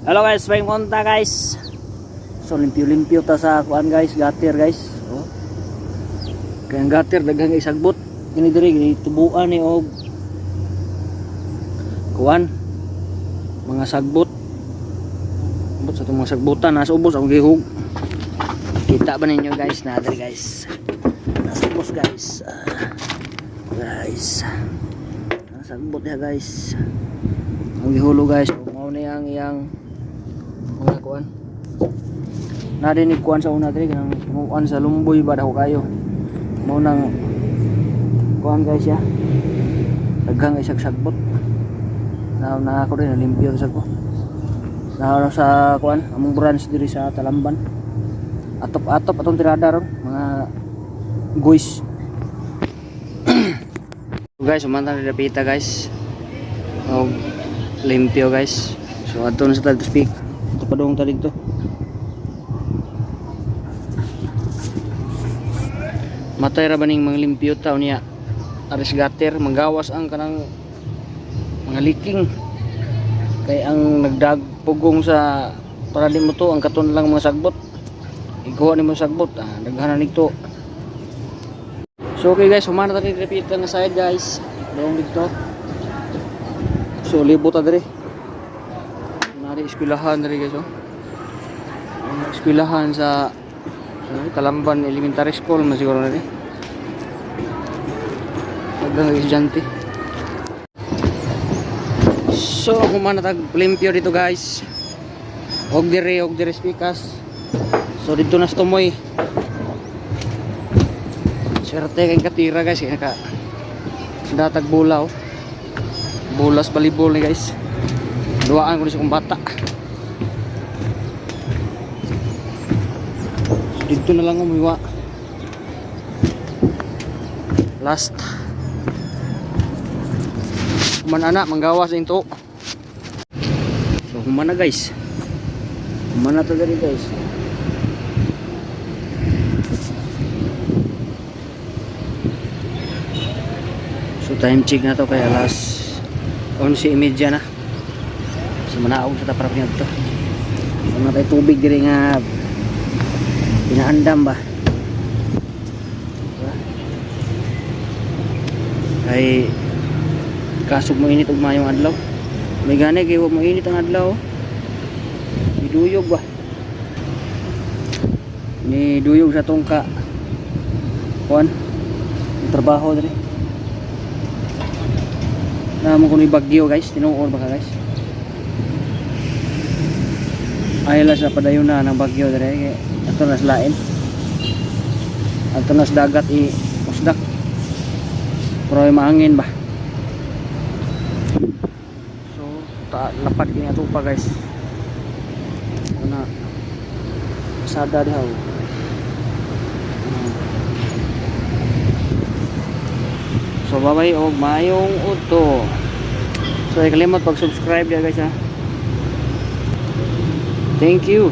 Hello guys, may konta guys. So limpyo-limpyo ta sa kuan guys, gatir guys. Oh. Kaya ang gatir daghang isagbot. Kini diri gini tubuan ni og kuan mga sagbot. But sa itong mga sagbutan nasa ubos ang gihug. Kita ba ninyo guys na diri guys. Nasa ubos guys. Guys. Nasa sagbot ya guys. Ang gihulo guys, mao ni ang iyang mga kuan na din kuan sa una diri kanang kuan sa lumboy ba daw kayo mo nang kuan guys ya daghang isag sagbot na ako rin limpyo sa ko na sa kuan among branch diri sa Talamban atop atong tirada ron mga guys. Guys umantang dapita guys og limpyo guys. So ato na sa tag speak ito pa doong talig to matay ra baning mga limpyo taw niya aris gater manggawas ang kanang mga leaking kay ang nagdagpugong sa para di mo to ang katon lang mga sagbot ikuha ni mo sagbot daghanan nigto. So okay guys humana tadi repeat na side guys doong dito. So libot ta diri nari eskwelahan diri guys oh. Eskwelahan sa Talamban Elementary School man siguro na rin daghang estudyante. So humana tag limpyo dito guys og diri spikas. So dito na tumoy swerte kay katira guys kaya ka datag bulaw bulas balibol ni guys duaan ko sa kong bata. So, dito na lang umiwa last humana manggawas into. So humana guys humana to dali guys. So time check na to kaya alas 11:30 na. So manaog sa taparap niya to. So natay tubig diri nga pinaandam ba. Ay kasog mo init og mayong adlaw. May gani kay mo init ang adlaw. Iduyog ba. Ni duyog sa tungka. Kuan trabaho diri. Naman ko ni bagyo guys, tinuod ba ka guys? Ayla sa padayon na ng bagyo dire ato nas lain. Ato nas dagat i usdak. Pero maangin ba? So lapad kini ato pa guys. Una sada diha. So bye-bye og mayong udto. So kalimot pag-subscribe dia guys ha. Thank you.